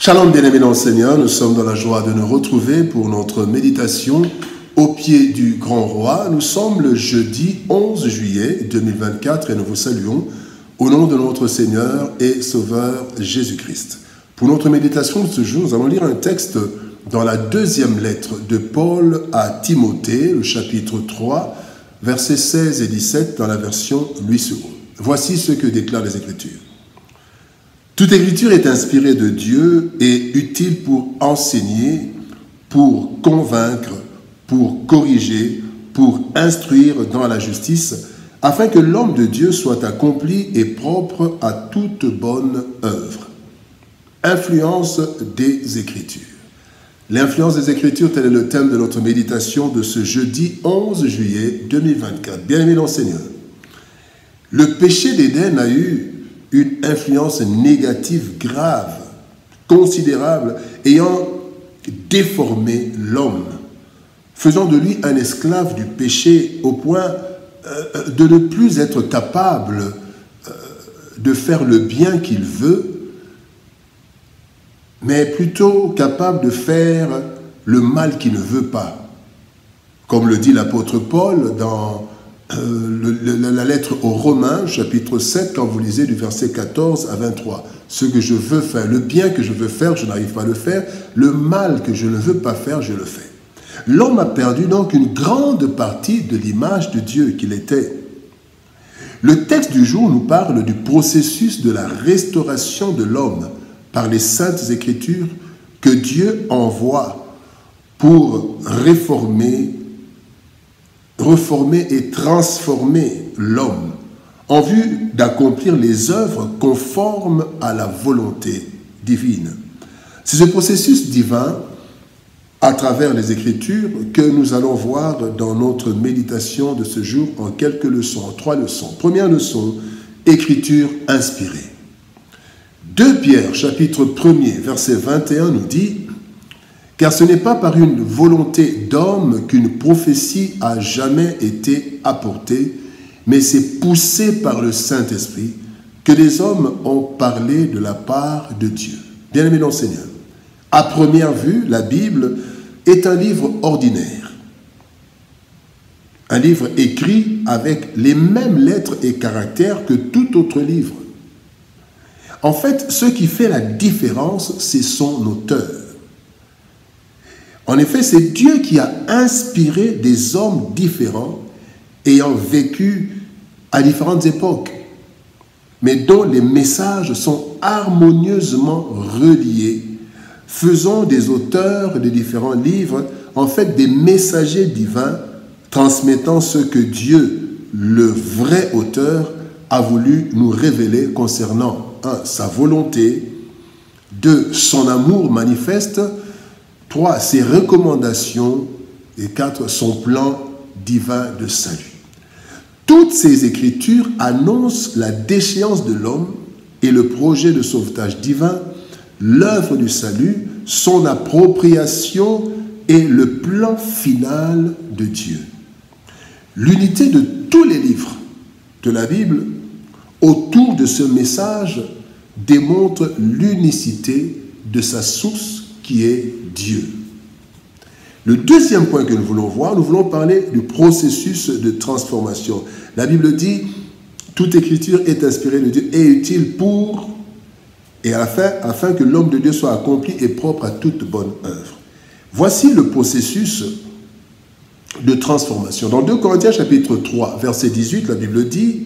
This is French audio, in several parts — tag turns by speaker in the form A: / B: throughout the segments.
A: Shalom bien-aimés dans le Seigneur, nous sommes dans la joie de nous retrouver pour notre méditation au pied du Grand Roi. Nous sommes le jeudi 11 juillet 2024 et nous vous saluons au nom de notre Seigneur et Sauveur Jésus-Christ. Pour notre méditation de ce jour, nous allons lire un texte dans la deuxième lettre de Paul à Timothée, le chapitre 3, versets 16 et 17 dans la version Louis II. Voici ce que déclarent les Écritures. Toute écriture est inspirée de Dieu et utile pour enseigner, pour convaincre, pour corriger, pour instruire dans la justice, afin que l'homme de Dieu soit accompli et propre à toute bonne œuvre. Influence des Écritures. L'influence des Écritures, tel est le thème de notre méditation de ce jeudi 11 juillet 2024. Bien-aimés dans le Seigneur, le péché d'Éden a eu une influence négative grave, considérable, ayant déformé l'homme, faisant de lui un esclave du péché au point de ne plus être capable de faire le bien qu'il veut, mais plutôt capable de faire le mal qu'il ne veut pas. Comme le dit l'apôtre Paul dans la lettre aux Romains, chapitre 7, quand vous lisez du verset 14 à 23. Ce que je veux faire, le bien que je veux faire, je n'arrive pas à le faire. Le mal que je ne veux pas faire, je le fais. L'homme a perdu donc une grande partie de l'image de Dieu qu'il était. Le texte du jour nous parle du processus de la restauration de l'homme par les saintes Écritures que Dieu envoie pour reformer et transformer l'homme en vue d'accomplir les œuvres conformes à la volonté divine. C'est ce processus divin, à travers les Écritures, que nous allons voir dans notre méditation de ce jour en quelques leçons, en 3 leçons. Première leçon, Écriture inspirée. 2 Pierre, chapitre 1er, verset 21 nous dit « Car ce n'est pas par une volonté d'homme qu'une prophétie a jamais été apportée, mais c'est poussé par le Saint-Esprit que les hommes ont parlé de la part de Dieu. » Bien-aimés dans le Seigneur, à première vue, la Bible est un livre ordinaire. Un livre écrit avec les mêmes lettres et caractères que tout autre livre. En fait, ce qui fait la différence, c'est son auteur. En effet, c'est Dieu qui a inspiré des hommes différents ayant vécu à différentes époques, mais dont les messages sont harmonieusement reliés, faisant des auteurs de différents livres, en fait, des messagers divins, transmettant ce que Dieu, le vrai auteur, a voulu nous révéler concernant 1. Sa volonté, 2. Son amour manifeste, 3. Ses recommandations, et 4. Son plan divin de salut. Toutes ces Écritures annoncent la déchéance de l'homme et le projet de sauvetage divin, l'œuvre du salut, son appropriation et le plan final de Dieu. L'unité de tous les livres de la Bible autour de ce message démontre l'unicité de sa source qui est Dieu. Le deuxième point que nous voulons voir, nous voulons parler du processus de transformation. La Bible dit, toute écriture est inspirée de Dieu et utile pour, et à la fin, afin que l'homme de Dieu soit accompli et propre à toute bonne œuvre. Voici le processus de transformation. Dans 2 Corinthiens chapitre 3, verset 18, la Bible dit,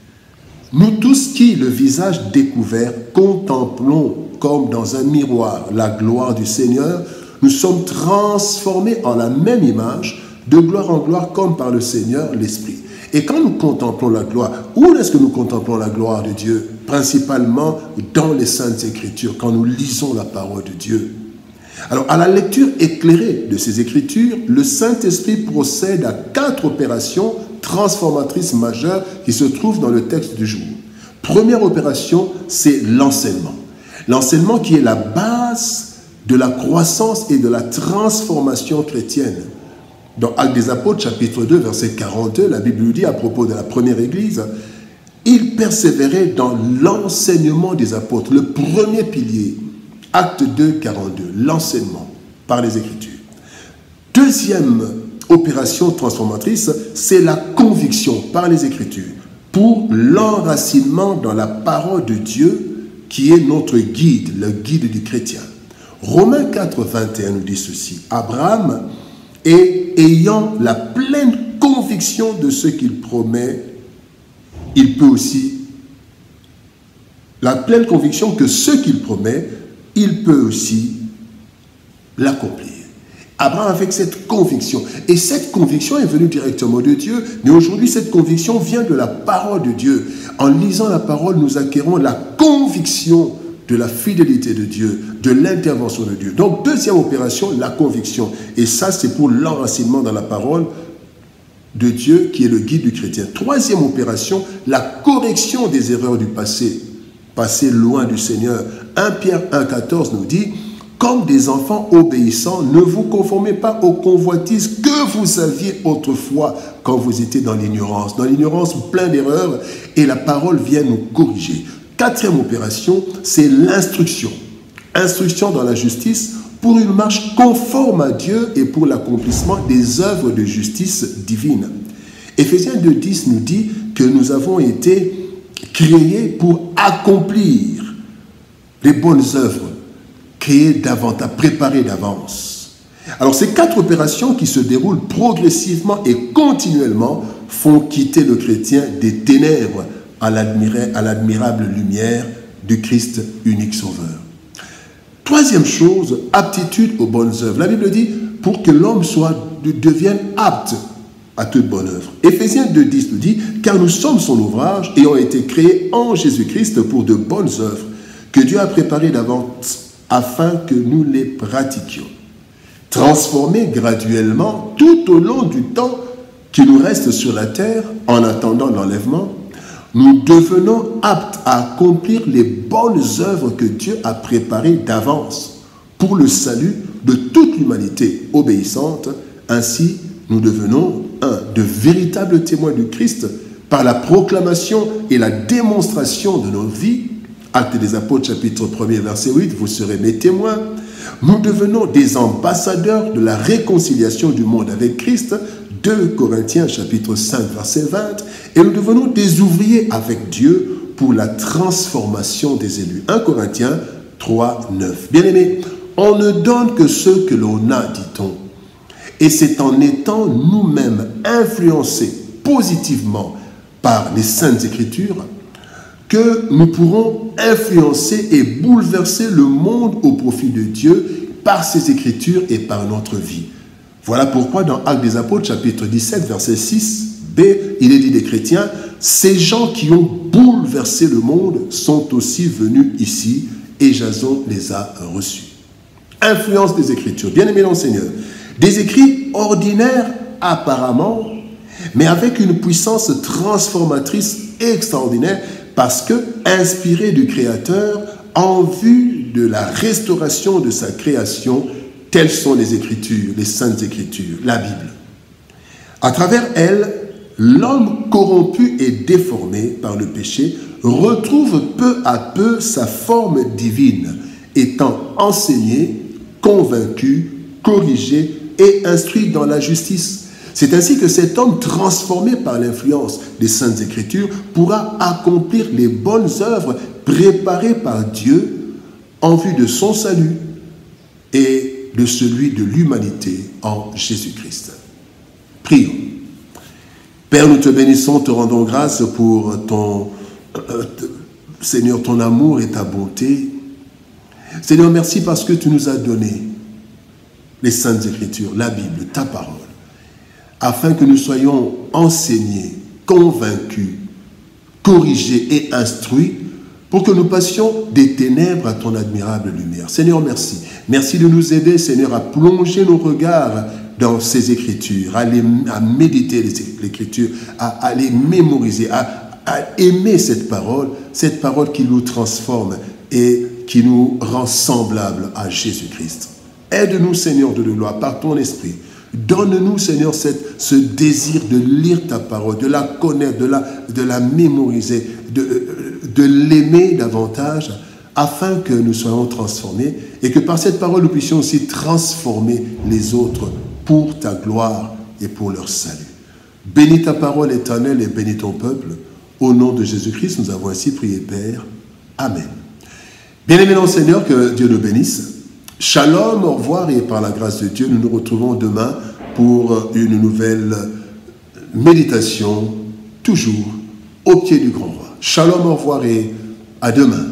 A: « Nous tous qui, le visage découvert, contemplons comme dans un miroir la gloire du Seigneur, nous sommes transformés en la même image, de gloire en gloire, comme par le Seigneur l'Esprit. » Et quand nous contemplons la gloire, où est-ce que nous contemplons la gloire de Dieu? Principalement dans les Saintes Écritures, quand nous lisons la parole de Dieu. Alors, à la lecture éclairée de ces Écritures, le Saint-Esprit procède à 4 opérations transformatrices majeures qui se trouvent dans le texte du jour. Première opération, c'est l'enseignement. L'enseignement qui est la base de la croissance et de la transformation chrétienne. Dans Actes des Apôtres, chapitre 2, verset 42, la Bible nous dit à propos de la première Église, « Ils persévéraient dans l'enseignement des apôtres, le premier pilier, Acte 2, 42, l'enseignement par les Écritures. Deuxième opération transformatrice, c'est la conviction par les Écritures pour l'enracinement dans la parole de Dieu qui est notre guide, le guide du chrétien. Romains 4, 21 nous dit ceci. Abraham, ayant la pleine conviction de ce qu'il promet, il peut aussi, la pleine conviction que ce qu'il promet, il peut aussi l'accomplir. Abraham avec cette conviction. Et cette conviction est venue directement de Dieu. Mais aujourd'hui, cette conviction vient de la parole de Dieu. En lisant la parole, nous acquérons la conviction de la fidélité de Dieu, de l'intervention de Dieu. Donc, deuxième opération, la conviction. Et ça, c'est pour l'enracinement dans la parole de Dieu qui est le guide du chrétien. Troisième opération, la correction des erreurs du passé. Passé loin du Seigneur. 1 Pierre 1,14 nous dit: comme des enfants obéissants, ne vous conformez pas aux convoitises que vous aviez autrefois quand vous étiez dans l'ignorance. Dans l'ignorance, plein d'erreurs, et la parole vient nous corriger. Quatrième opération, c'est l'instruction. Instruction dans la justice pour une marche conforme à Dieu et pour l'accomplissement des œuvres de justice divine. Éphésiens 2,10 nous dit que nous avons été créés pour accomplir les bonnes œuvres, créées davantage, préparées d'avance. Alors ces quatre opérations qui se déroulent progressivement et continuellement font quitter le chrétien des ténèbres à l'admirable lumière du Christ unique sauveur. Troisième chose, aptitude aux bonnes œuvres. La Bible dit pour que l'homme devienne apte à toute bonne œuvre. Éphésiens 2,10 nous dit car nous sommes son ouvrage et ont été créés en Jésus-Christ pour de bonnes œuvres que Dieu a préparées d'avance afin que nous les pratiquions. Transformés graduellement tout au long du temps qui nous reste sur la terre en attendant l'enlèvement, nous devenons aptes à accomplir les bonnes œuvres que Dieu a préparées d'avance pour le salut de toute l'humanité obéissante. Ainsi, nous devenons de véritables témoins du Christ par la proclamation et la démonstration de nos vies. Actes des Apôtres, chapitre 1er, verset 8, vous serez mes témoins. Nous devenons des ambassadeurs de la réconciliation du monde avec Christ. 2 Corinthiens, chapitre 5, verset 20. Et nous devenons des ouvriers avec Dieu pour la transformation des élus. 1 Corinthiens 3, 9. Bien-aimés, on ne donne que ce que l'on a, dit-on. Et c'est en étant nous-mêmes influencés positivement par les Saintes Écritures que nous pourrons influencer et bouleverser le monde au profit de Dieu par ces Écritures et par notre vie. Voilà pourquoi dans Actes des Apôtres, chapitre 17, verset 6b, il est dit des chrétiens, ces gens qui ont bouleversé le monde sont aussi venus ici et Jason les a reçus. Influence des Écritures. Bien-aimés dans le Seigneur, des écrits ordinaires apparemment, mais avec une puissance transformatrice extraordinaire parce que inspirés du Créateur en vue de la restauration de sa création. Telles sont les Écritures, les Saintes Écritures, la Bible. À travers elle, l'homme corrompu et déformé par le péché retrouve peu à peu sa forme divine, étant enseigné, convaincu, corrigé et instruit dans la justice. C'est ainsi que cet homme transformé par l'influence des Saintes Écritures pourra accomplir les bonnes œuvres préparées par Dieu en vue de son salut et de celui de l'humanité en Jésus-Christ. Prions. Père, nous te bénissons, te rendons grâce pour Seigneur, ton amour et ta bonté. Seigneur, merci parce que tu nous as donné les Saintes Écritures, la Bible, ta parole, afin que nous soyons enseignés, convaincus, corrigés et instruits pour que nous passions des ténèbres à ton admirable lumière. Seigneur, merci. Merci de nous aider, Seigneur, à plonger nos regards dans ces Écritures, à méditer les Écritures, à les mémoriser, à aimer cette parole qui nous transforme et qui nous rend semblables à Jésus-Christ. Aide-nous, Seigneur de gloire, par ton esprit. Donne-nous, Seigneur, ce désir de lire ta parole, de la connaître, de la mémoriser, de l'aimer davantage, afin que nous soyons transformés et que par cette parole, nous puissions aussi transformer les autres pour ta gloire et pour leur salut. Bénis ta parole éternelle et bénis ton peuple. Au nom de Jésus-Christ, nous avons ainsi prié, Père. Amen. Bien-aimés dans le Seigneur, que Dieu nous bénisse. Shalom, au revoir et par la grâce de Dieu, nous nous retrouvons demain pour une nouvelle méditation, toujours au pied du grand roi. Shalom, au revoir et à demain.